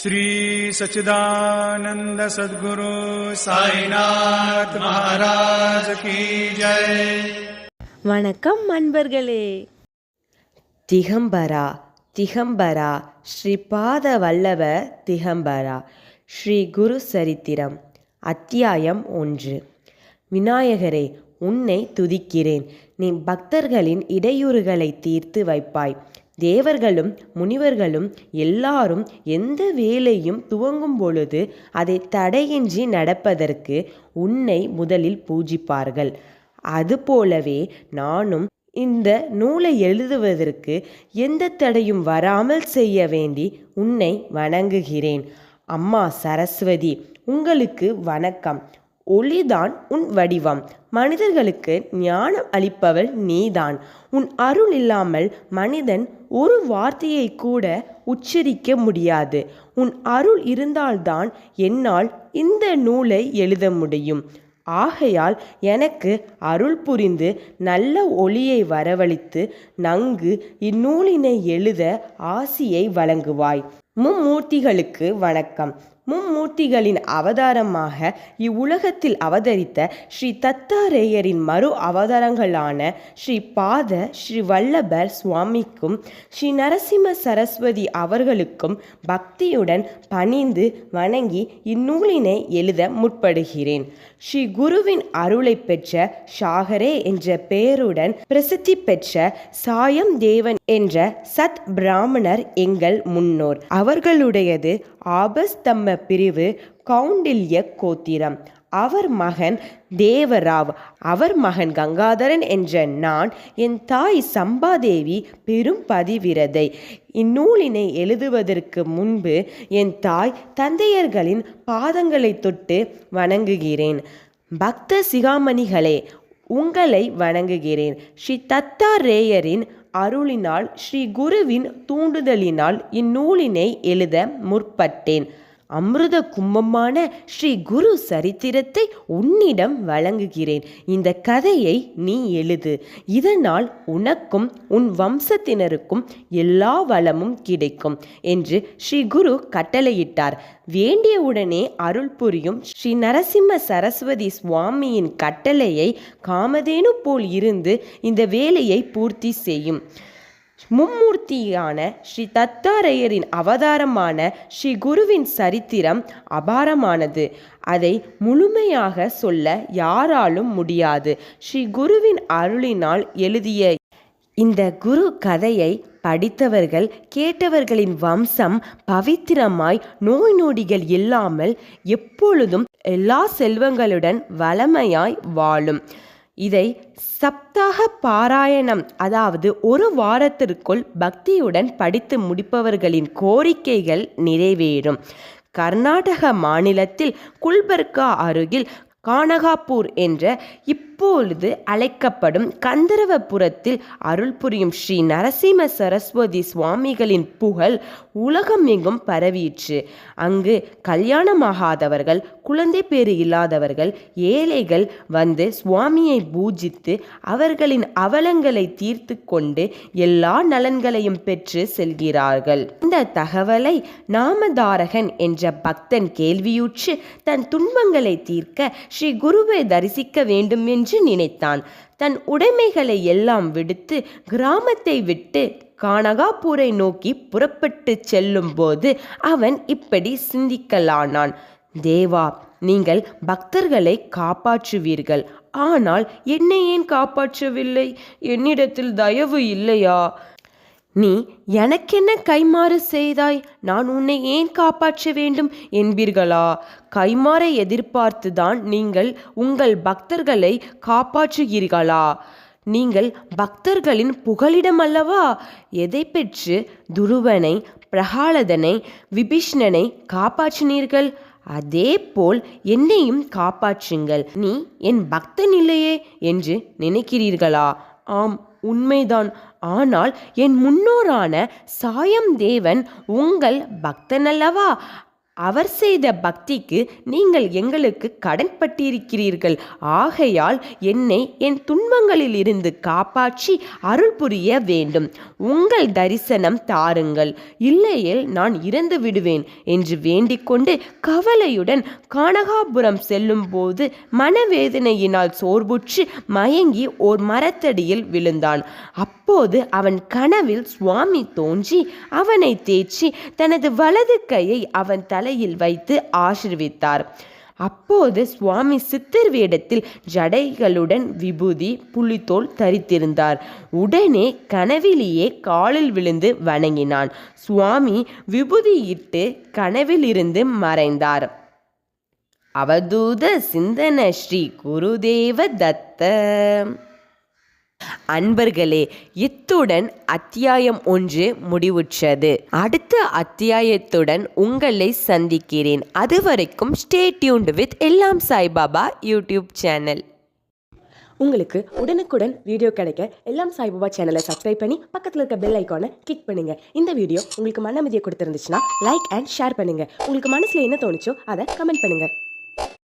श्री सच्चिदानंद सद्गुरु साईनाथ महाराज की जय. வணக்கம் அன்பர்களே. திகம்பரா திகம்பரா ஸ்ரீபாத வல்லப திகம்பரா. ஸ்ரீ குரு சரித்திரம் அத்தியாயம் 1. விநாயகரே, உன்னை துதிக்கிறேன். நீ பக்தர்களின் இடையூறுகளை தீர்த்து வைப்பாய். தேவர்களும் முனிவர்களும் எல்லாரும் எந்த வேலையும் துவங்கும் பொழுது அதை தடையின்றி நடப்பதற்கு உன்னை முதலில் பூஜிப்பார்கள். அதுபோலவே நானும் இந்த நூலை எழுதுவதற்கு எந்த தடையும் வராமல் செய்ய வேண்டி உன்னை வணங்குகிறேன். அம்மா சரஸ்வதி, உங்களுக்கு வணக்கம். ஒளிதான் உன் வடிவம். மனிதர்களுக்கு ஞானம் அளிப்பவள் நீதான். உன் அருள் இல்லாமல் மனிதன் ஒரு வார்த்தையை கூட உச்சரிக்க முடியாது. உன் அருள் இருந்தால்தான் என்னால் இந்த நூலை எழுத முடியும். ஆகையால் எனக்கு அருள் புரிந்து நல்ல ஒளியை வரவழைத்து நன்கு இந்நூலினை எழுத ஆசியை வழங்குவாய். மும்மூர்த்திகளுக்கு வணக்கம். மும்மூர்த்திகளின் அவதாரமாக இவ்வுலகத்தில் அவதரித்த ஸ்ரீ தத்தாரேயரின் மறு அவதாரங்களான ஸ்ரீ பாத ஸ்ரீ வல்லபர் சுவாமிக்கும் ஸ்ரீ நரசிம்ம சரஸ்வதி அவர்களுக்கும் பக்தியுடன் பணிந்து வணங்கி இந்நூலினை எழுத முற்படுகிறேன். ஸ்ரீ குருவின் அருளை பெற்ற ஷாகரே என்ற பெயருடன் பிரசித்தி பெற்ற சாயம் தேவன் என்ற சத் பிராமணர் எங்கள் முன்னோர். அவர்களுடையது ஆபஸ்தம்ப பிரிவு கௌண்டில்ய கோத்திரம். அவர் மகன் தேவராவ், அவர் மகன் கங்காதரன் என்ற நான். என் தாய் சம்பாதேவி பெரும் பதிவிரதை. இந்நூலினை எழுதுவதற்கு முன்பு என் தாய் தந்தையர்களின் பாதங்களை தொட்டு வணங்குகிறேன். பக்த சிகாமணிகளே, உங்களை வணங்குகிறேன். ஸ்ரீ தத்தாரேயரின் அருளினால் ஸ்ரீ குருவின் தூண்டுதலினால் இந்நூலினை எழுத முற்பட்டேன். அமிர்த கும்பமான ஸ்ரீ குரு சரித்திரத்தை உன்னிடம் வழங்குகிறேன். இந்த கதையை நீ எழுது. இதனால் உனக்கும் உன் வம்சத்தினருக்கும் எல்லா வளமும் கிடைக்கும் என்று ஸ்ரீ குரு கட்டளையிட்டார். வேண்டியவுடனே அருள் புரியும் ஸ்ரீ நரசிம்ம சரஸ்வதி சுவாமியின் கட்டளையை காமதேனு போல் இருந்து இந்த வேலையை பூர்த்தி செய்யும். மும்மூர்த்தியான ஸ்ரீ தத்தாரேயரின் அவதாரமான ஸ்ரீ குருவின் சரித்திரம் அபாரமானது. அதை முழுமையாக சொல்ல யாராலும் முடியாது. ஸ்ரீ குருவின் அருளினால் எழுதிய இந்த குரு கதையை படித்தவர்கள் கேட்டவர்களின் வம்சம் பவித்திரமாய் நோய் நொடிகள் இல்லாமல் எப்பொழுதும் எல்லா செல்வங்களுடன் வளமையாய் வாழும். இதை சப்தாக பாராயணம், அதாவது ஒரு வாரத்திற்குள் பக்தியுடன் படித்து முடிப்பவர்களின் கோரிக்கைகள் நிறைவேறும். கர்நாடக மாநிலத்தில் குல்பர்கா அருகில் கானகாப்பூர் என்ற இப்பொழுது அழைக்கப்படும் கந்தரவபுரத்தில் அருள் புரியும் ஸ்ரீ நரசிம்ம சரஸ்வதி சுவாமிகளின் புகழ் உலகம் எங்கும் பரவிற்று. அங்கு கல்யாணமாகாதவர்கள், குழந்தை பேறு இல்லாதவர்கள், ஏழைகள் வந்து சுவாமியை பூஜித்து அவர்களின் அவலங்களை தீர்த்து கொண்டு எல்லா நலன்களையும் பெற்று செல்கிறார்கள். இந்த தகவலை நாமதாரகன் என்ற பக்தன் கேள்வியுற்று தன் துன்பங்களை தீர்க்க ஸ்ரீ குருவை தரிசிக்க வேண்டும் என்று நினைத்தான். தன் உடைமைகளை எல்லாம் விடுத்து கிராமத்தை விட்டு கானகாப்பூரை நோக்கி புறப்பட்டு செல்லும் போது அவன் இப்படி சிந்திக்கலானான். தேவா, நீங்கள் பக்தர்களை காப்பாற்றுவீர்கள். ஆனால் என்னை ஏன் காப்பாற்றவில்லை? என்னிடத்தில் தயவு இல்லையா? நீ எனக்கென்ன கைமாறு செய்தாய்? நான் உன்னை ஏன் காப்பாற்ற வேண்டும் என்பீர்களா? கைமாறை எதிர்பார்த்துதான் நீங்கள் உங்கள் பக்தர்களை காப்பாற்றுகிறீர்களா? நீங்கள் பக்தர்களின் புகலிடம் அல்லவா? எதை பெற்று துருவனை, பிரகாலதனை, விபீஷ்ணனை காப்பாற்றினீர்கள்? அதே போல் என்னையும் காப்பாற்றுங்கள். நீ என் பக்தன் இல்லையே என்று நினைக்கிறீர்களா? ஆம், உண்மைதான். ஆனால் என் முன்னோரான சாயம் தேவன் உங்கள் பக்தனல்லவா? அவர் செய்த பக்திக்கு நீங்கள் எங்களுக்கு கடன்பட்டிருக்கிறீர்கள். ஆகையால் என்னை என் துன்பங்களில் இருந்து காப்பாற்றி அருள் புரிய வேண்டும். உங்கள் தரிசனம் தாருங்கள், இல்லையேல் நான் இறந்து விடுவேன் என்று வேண்டிக்கொண்டு கவலையுடன் கானகாபுரம் செல்லும் போது மனவேதனையினால் சோர்வுற்று மயங்கி ஓர் மரத்தடியில் விழுந்தான். அப்போது அவன் கனவில் சுவாமி தோன்றி அவனை தேற்றி தனது வலது கையை அவன் தலையில் வைத்து ஆசீர்வித்தார். அப்போது சுவாமி சித்தர் வேடத்தில் ஜடைகளுடன் விபூதி புலித்தோல் தரித்திருந்தார். உடனே கனவிலேயே காலில் விழுந்து வணங்கினான். சுவாமி விபூதியிட்டு கனவில் இருந்து மறைந்தார். அவதூத சிந்தன ஸ்ரீ குருதேவ தத்த. அன்பர்களே, இத்துடன் அத்தியாயம் 1 முடிவுற்றது. அடுத்த அத்தியாயத்துடன் உங்களை சந்திக்கிறேன். அதுவரைக்கும் ஸ்டே டியூன்ட் வித் எல்லாம் சாய்பாபா யூடியூப் சேனல். உங்களுக்கு உடனுக்குடன் வீடியோ கிடைக்க எல்லாம் சாய்பாபா சேனலை சப்ஸ்கிரைப் பண்ணி பக்கத்தில் இருக்க பெல் ஐக்கானை கிளிக் பண்ணுங்க. இந்த வீடியோ உங்களுக்கு மன அமைதியை கொடுத்துருந்துச்சுன்னா லைக் அண்ட் ஷேர் பண்ணுங்க. உங்களுக்கு மனசுல என்ன தோணுச்சோ அதை கமெண்ட் பண்ணுங்க.